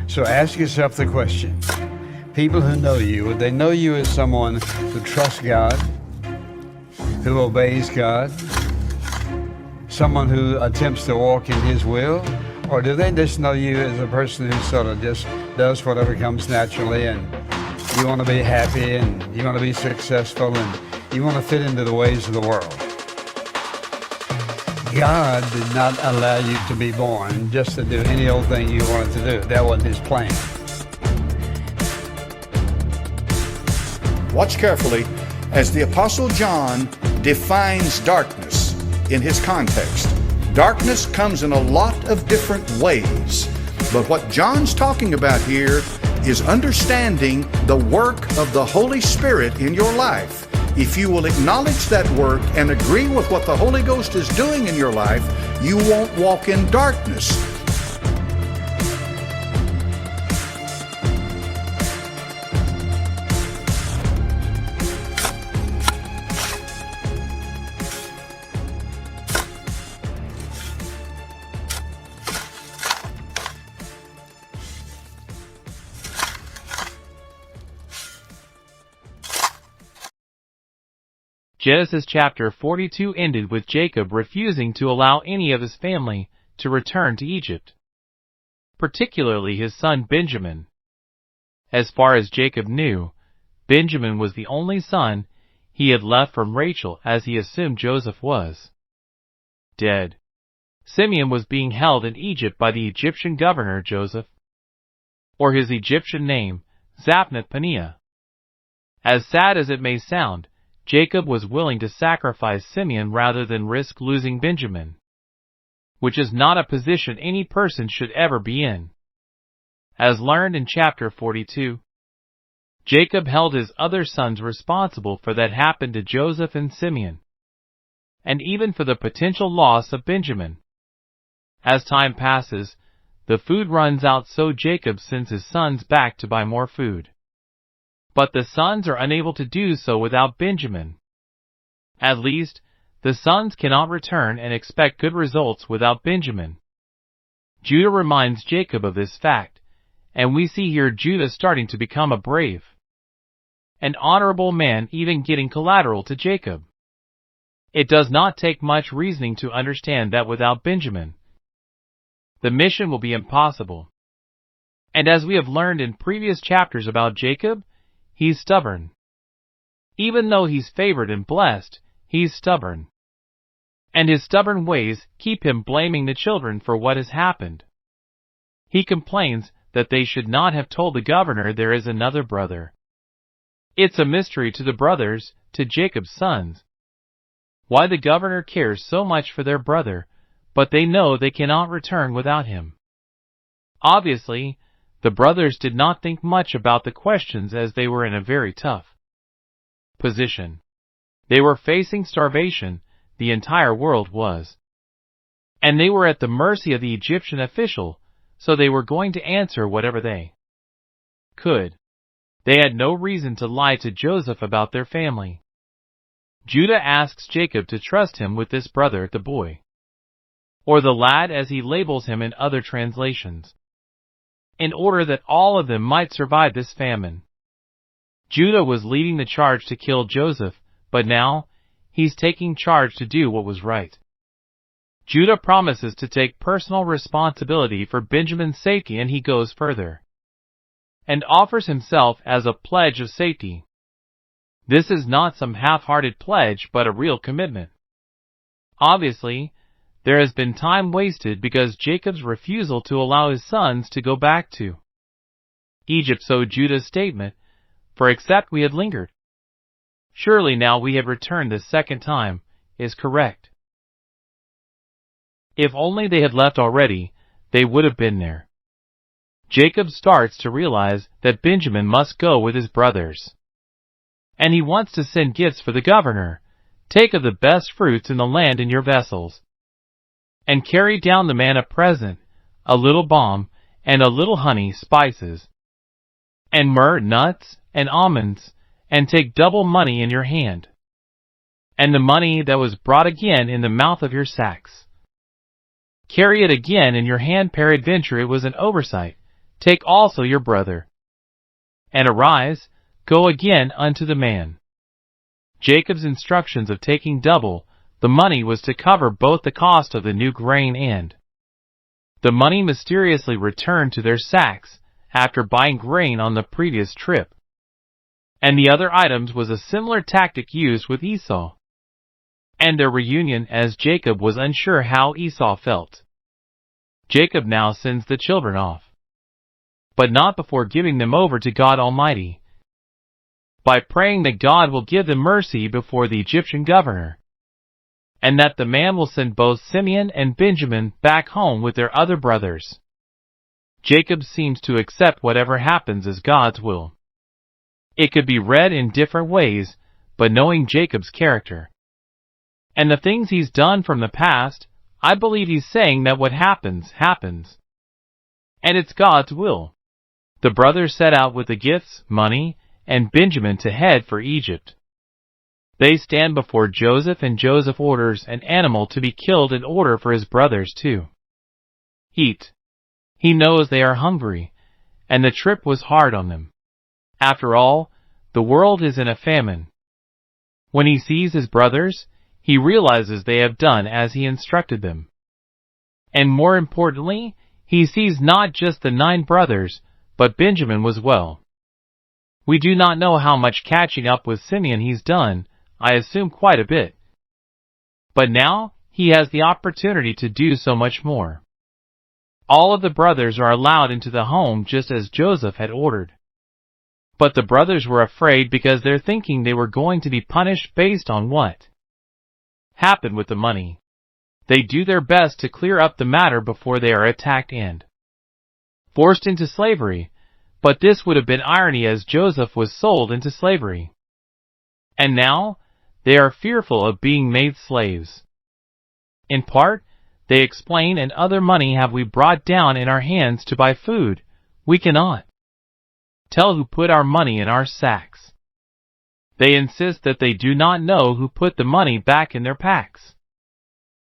So ask yourself the question, people who know you, would they know you as someone who trusts God, who obeys God, someone who attempts to walk in His will? Or do they just know you as a person who sort of just does whatever comes naturally, and you want to be happy and you want to be successful and you want to fit into the ways of the world? God did not allow you to be born just to do any old thing you wanted to do. That wasn't His plan. Watch carefully as the Apostle John defines darkness in his context. Darkness comes in a lot of different ways, but what John's talking about here is understanding the work of the Holy Spirit in your life. If you will acknowledge that work and agree with what the Holy Ghost is doing in your life, you won't walk in darkness. Genesis chapter 42 ended with Jacob refusing to allow any of his family to return to Egypt, particularly his son Benjamin. As far as Jacob knew, Benjamin was the only son he had left from Rachel, as he assumed Joseph was dead. Simeon was being held in Egypt by the Egyptian governor Joseph, or his Egyptian name, Zaphnath-Paneah. As sad as it may sound, Jacob was willing to sacrifice Simeon rather than risk losing Benjamin, which is not a position any person should ever be in. As learned in chapter 42, Jacob held his other sons responsible for that happened to Joseph and Simeon, and even for the potential loss of Benjamin. As time passes, the food runs out, so Jacob sends his sons back to buy more food. But the sons are unable to do so without Benjamin. At least, the sons cannot return and expect good results without Benjamin. Judah reminds Jacob of this fact, and we see here Judah starting to become a brave and honorable man, even getting collateral to Jacob. It does not take much reasoning to understand that without Benjamin, the mission will be impossible. And as we have learned in previous chapters about Jacob, he's stubborn. Even though he's favored and blessed, he's stubborn. And his stubborn ways keep him blaming the children for what has happened. He complains that they should not have told the governor there is another brother. It's a mystery to the brothers, to Jacob's sons, why the governor cares so much for their brother, but they know they cannot return without him. Obviously, the brothers did not think much about the questions, as they were in a very tough position. They were facing starvation, the entire world was. And they were at the mercy of the Egyptian official, so they were going to answer whatever they could. They had no reason to lie to Joseph about their family. Judah asks Jacob to trust him with this brother, the boy, or the lad as he labels him in other translations, in order that all of them might survive this famine. Judah was leading the charge to kill Joseph, but now he's taking charge to do what was right. Judah promises to take personal responsibility for Benjamin's safety, and he goes further and offers himself as a pledge of safety. This is not some half-hearted pledge, but a real commitment. Obviously, there has been time wasted because Jacob's refusal to allow his sons to go back to Egypt, so Judah's statement, "For except we had lingered, surely now we had returned the second time," is correct. If only they had left already, they would have been there. Jacob starts to realize that Benjamin must go with his brothers, and he wants to send gifts for the governor. "Take of the best fruits in the land in your vessels, and carry down the man a present, a little balm, and a little honey, spices, and myrrh, nuts, and almonds, and take double money in your hand, and the money that was brought again in the mouth of your sacks. carry it again in your hand, peradventure it was an oversight. Take also your brother. And arise, go again unto the man. Jacob's instructions of taking double the money was to cover both the cost of the new grain and the money mysteriously returned to their sacks after buying grain on the previous trip. And the other items was a similar tactic used with Esau and their reunion, as Jacob was unsure how Esau felt. Jacob now sends the children off, but not before giving them over to God Almighty, by praying that God will give them mercy before the Egyptian governor, and that the man will send both Simeon and Benjamin back home with their other brothers. Jacob seems to accept whatever happens as God's will. It could be read in different ways, but knowing Jacob's character and the things he's done from the past, I believe he's saying that what happens, happens. And it's God's will. The brothers set out with the gifts, money, and Benjamin to head for Egypt. They stand before Joseph, and Joseph orders an animal to be killed in order for his brothers to eat. He knows they are hungry, and the trip was hard on them. After all, the world is in a famine. When he sees his brothers, he realizes they have done as he instructed them. And more importantly, he sees not just the 9 brothers, but Benjamin was well. We do not know how much catching up with Simeon he's done, I assume quite a bit. But now, he has the opportunity to do so much more. All of the brothers are allowed into the home just as Joseph had ordered. But the brothers were afraid because they're thinking they were going to be punished based on what happened with the money. They do their best to clear up the matter before they are attacked and forced into slavery, but this would have been irony as Joseph was sold into slavery. And now, they are fearful of being made slaves. In part, they explain, and other money have we brought down in our hands to buy food. We cannot tell who put our money in our sacks. They insist that they do not know who put the money back in their packs.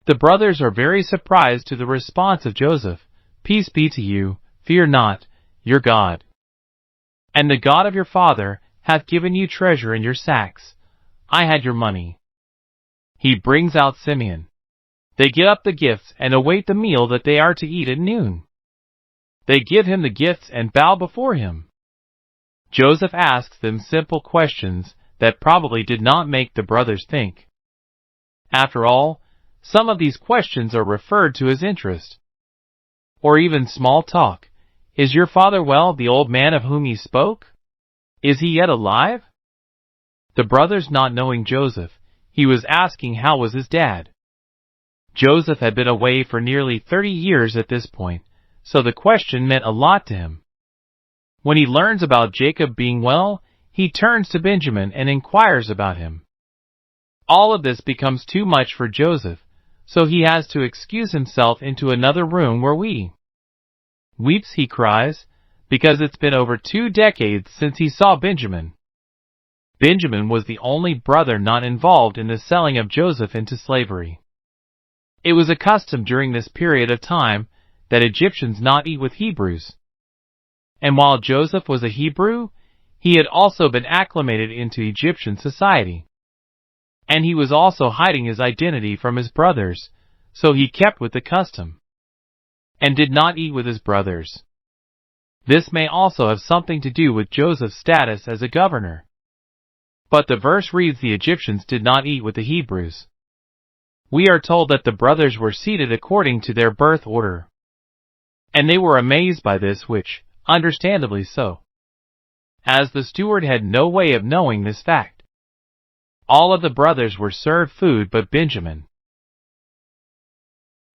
The brothers are very surprised to the response of Joseph. Peace be to you, fear not, your God and the God of your father hath given you treasure in your sacks. I had your money. He brings out Simeon. They get up the gifts and await the meal that they are to eat at noon. They give him the gifts and bow before him. Joseph asks them simple questions that probably did not make the brothers think. After all, some of these questions are referred to as interest, or even small talk. Is your father well, the old man of whom he spoke? Is he yet alive? The brothers not knowing Joseph, he was asking how was his dad. Joseph had been away for nearly 30 years at this point, so the question meant a lot to him. When he learns about Jacob being well, he turns to Benjamin and inquires about him. All of this becomes too much for Joseph, so he has to excuse himself into another room where weeps, he cries, because it's been over 2 decades since he saw Benjamin. Benjamin was the only brother not involved in the selling of Joseph into slavery. It was a custom during this period of time that Egyptians not eat with Hebrews. And while Joseph was a Hebrew, he had also been acclimated into Egyptian society. And he was also hiding his identity from his brothers, so he kept with the custom and did not eat with his brothers. This may also have something to do with Joseph's status as a governor. But the verse reads the Egyptians did not eat with the Hebrews. We are told that the brothers were seated according to their birth order. And they were amazed by this, which, understandably so, as the steward had no way of knowing this fact. All of the brothers were served food, but Benjamin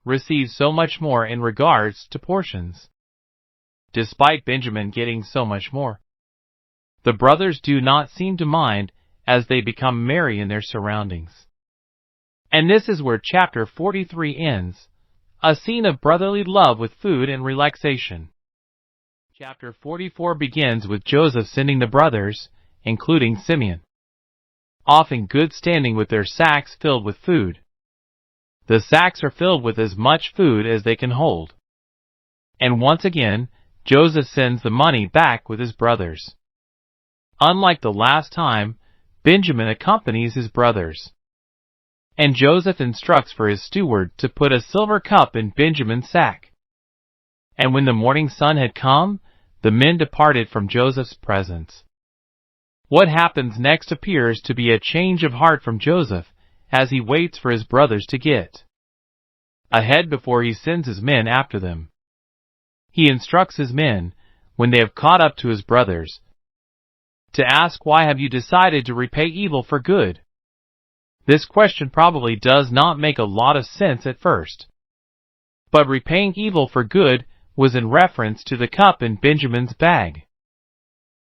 received so much more in regards to portions. Despite Benjamin getting so much more, the brothers do not seem to mind as they become merry in their surroundings. And this is where chapter 43 ends, a scene of brotherly love with food and relaxation. Chapter 44 begins with Joseph sending the brothers, including Simeon, off in good standing with their sacks filled with food. The sacks are filled with as much food as they can hold. And once again, Joseph sends the money back with his brothers. Unlike the last time, Benjamin accompanies his brothers. And Joseph instructs for his steward to put a silver cup in Benjamin's sack. And when the morning sun had come, the men departed from Joseph's presence. What happens next appears to be a change of heart from Joseph as he waits for his brothers to get ahead before he sends his men after them. He instructs his men, when they have caught up to his brothers, to ask, "Why have you decided to repay evil for good?" This question probably does not make a lot of sense at first. But repaying evil for good was in reference to the cup in Benjamin's bag.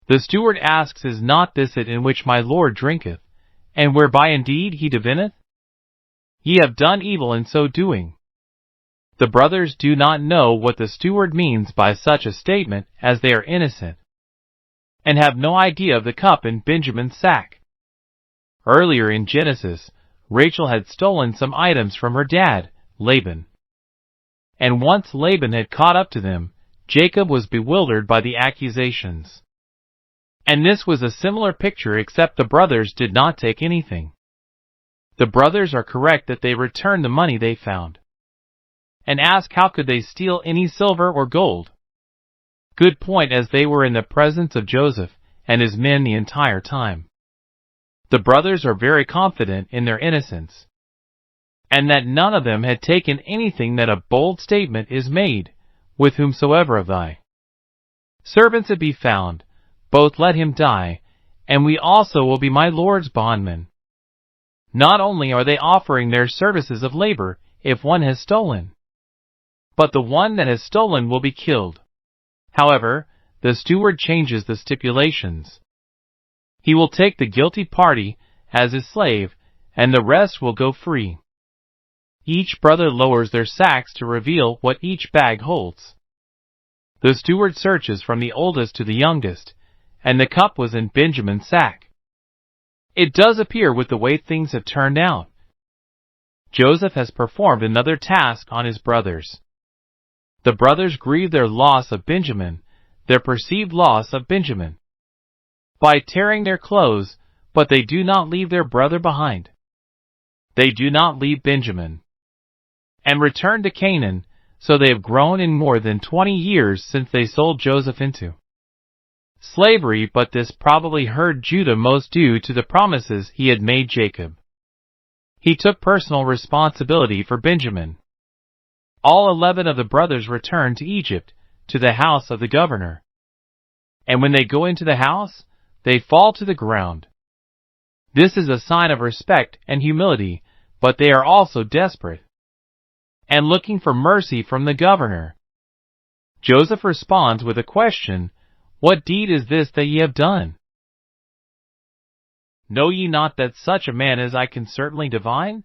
The steward asks, "Is not this it in which my Lord drinketh, and whereby indeed he divineth? Ye have done evil in so doing." The brothers do not know what the steward means by such a statement, as they are innocent, and have no idea of the cup in Benjamin's sack. Earlier in Genesis, Rachel had stolen some items from her dad, Laban. And once Laban had caught up to them, Jacob was bewildered by the accusations. And this was a similar picture, except the brothers did not take anything. The brothers are correct that they returned the money they found, and ask how could they steal any silver or gold. Good point, as they were in the presence of Joseph and his men the entire time. The brothers are very confident in their innocence, and that none of them had taken anything. That a bold statement is made, "With whomsoever of thy servants it be found, both let him die, and we also will be my Lord's bondmen." Not only are they offering their services of labor if one has stolen, but the one that has stolen will be killed. However, the steward changes the stipulations. He will take the guilty party as his slave, and the rest will go free. Each brother lowers their sacks to reveal what each bag holds. The steward searches from the oldest to the youngest, and the cup was in Benjamin's sack. It does appear, with the way things have turned out, Joseph has performed another task on his brothers. The brothers grieve their loss of Benjamin, their perceived loss of Benjamin, by tearing their clothes, but they do not leave their brother behind. They do not leave Benjamin, and return to Canaan, so they have grown in more than 20 years since they sold Joseph into slavery, but this probably hurt Judah most due to the promises he had made Jacob. He took personal responsibility for Benjamin. All 11 of the brothers return to Egypt, to the house of the governor. And when they go into the house, they fall to the ground. This is a sign of respect and humility, but they are also desperate, and looking for mercy from the governor. Joseph responds with a question, "What deed is this that ye have done? Know ye not that such a man as I can certainly divine?"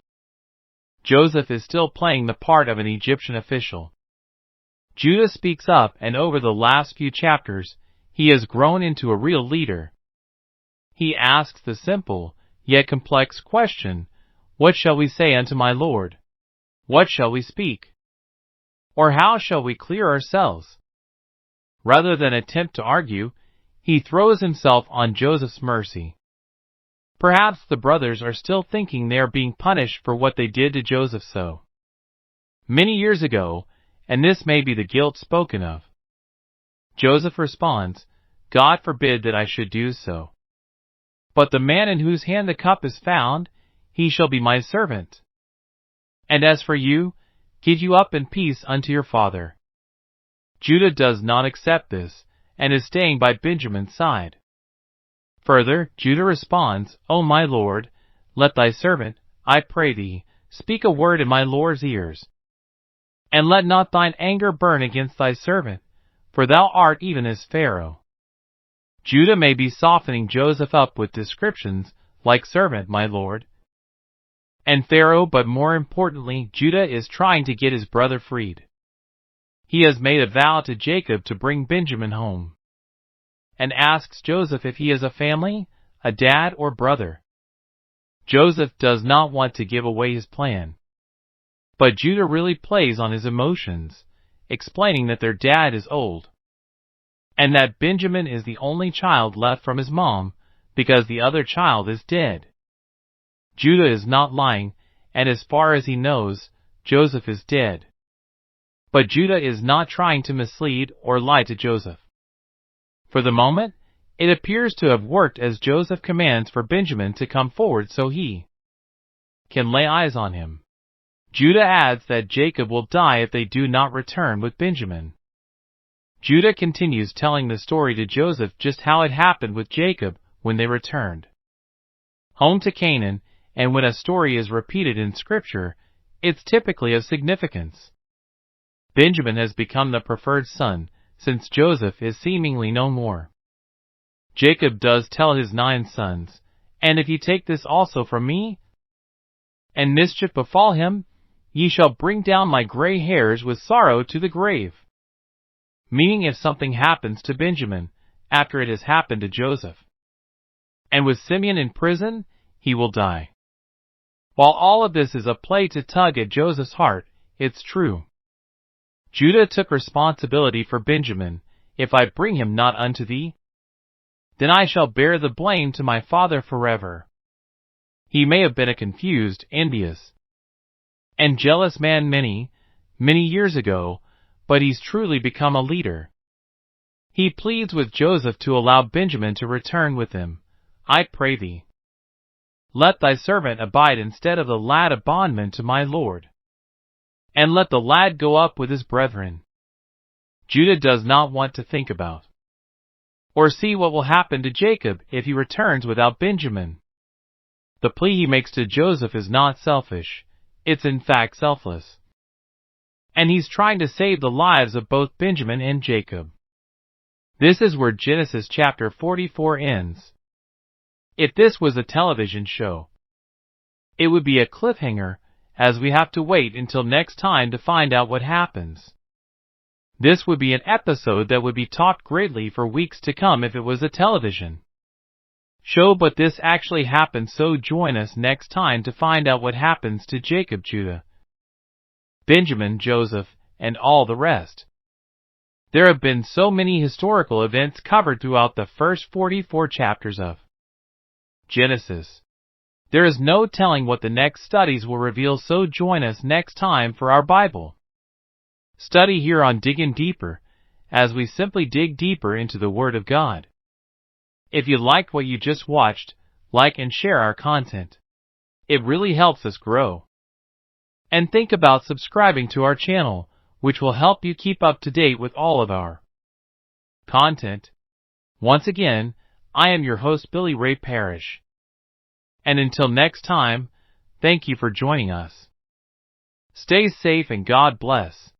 Joseph is still playing the part of an Egyptian official. Judah speaks up, and over the last few chapters, he has grown into a real leader. He asks the simple, yet complex question, "What shall we say unto my Lord? What shall we speak? Or how shall we clear ourselves?" Rather than attempt to argue, he throws himself on Joseph's mercy. Perhaps the brothers are still thinking they are being punished for what they did to Joseph so many years ago, and this may be the guilt spoken of. Joseph responds, "God forbid that I should do so. But the man in whose hand the cup is found, he shall be my servant. And as for you, get you up in peace unto your father." Judah does not accept this, and is staying by Benjamin's side. Further, Judah responds, "O my Lord, let thy servant, I pray thee, speak a word in my Lord's ears. And let not thine anger burn against thy servant, for thou art even as Pharaoh." Judah may be softening Joseph up with descriptions like servant, my Lord, and Pharaoh, but more importantly, Judah is trying to get his brother freed. He has made a vow to Jacob to bring Benjamin home, and asks Joseph if he has a family, a dad or brother. Joseph does not want to give away his plan. But Judah really plays on his emotions, explaining that their dad is old, and that Benjamin is the only child left from his mom because the other child is dead. Judah is not lying, and as far as he knows, Joseph is dead. But Judah is not trying to mislead or lie to Joseph. For the moment, it appears to have worked as Joseph commands for Benjamin to come forward so he can lay eyes on him. Judah adds that Jacob will die if they do not return with Benjamin. Judah continues telling the story to Joseph just how it happened with Jacob when they returned home to Canaan, and when a story is repeated in Scripture, it's typically of significance. Benjamin has become the preferred son, since Joseph is seemingly no more. Jacob does tell his 9 sons, "And if ye take this also from me, and mischief befall him, ye shall bring down my gray hairs with sorrow to the grave." Meaning if something happens to Benjamin, after it has happened to Joseph. And with Simeon in prison, he will die. While all of this is a play to tug at Joseph's heart, it's true. Judah took responsibility for Benjamin. "If I bring him not unto thee, then I shall bear the blame to my father forever." He may have been a confused, envious, and jealous man many years ago, but he's truly become a leader. He pleads with Joseph to allow Benjamin to return with him. "I pray thee, let thy servant abide instead of the lad a bondman to my lord, and let the lad go up with his brethren." Judah does not want to think about or see what will happen to Jacob if he returns without Benjamin. The plea he makes to Joseph is not selfish, it's in fact selfless. And he's trying to save the lives of both Benjamin and Jacob. This is where Genesis chapter 44 ends. If this was a television show, it would be a cliffhanger, as we have to wait until next time to find out what happens. This would be an episode that would be talked greatly for weeks to come if it was a television show, but this actually happened, so join us next time to find out what happens to Jacob, Judah, Benjamin, Joseph, and all the rest. There have been so many historical events covered throughout the first 44 chapters of Genesis. There is no telling what the next studies will reveal, so join us next time for our Bible study here on Diggin' Deeper, as we simply dig deeper into the Word of God. If you liked what you just watched, like and share our content. It really helps us grow. And think about subscribing to our channel, which will help you keep up to date with all of our content. Once again, I am your host, Billy Ray Parrish. And until next time, thank you for joining us. Stay safe and God bless.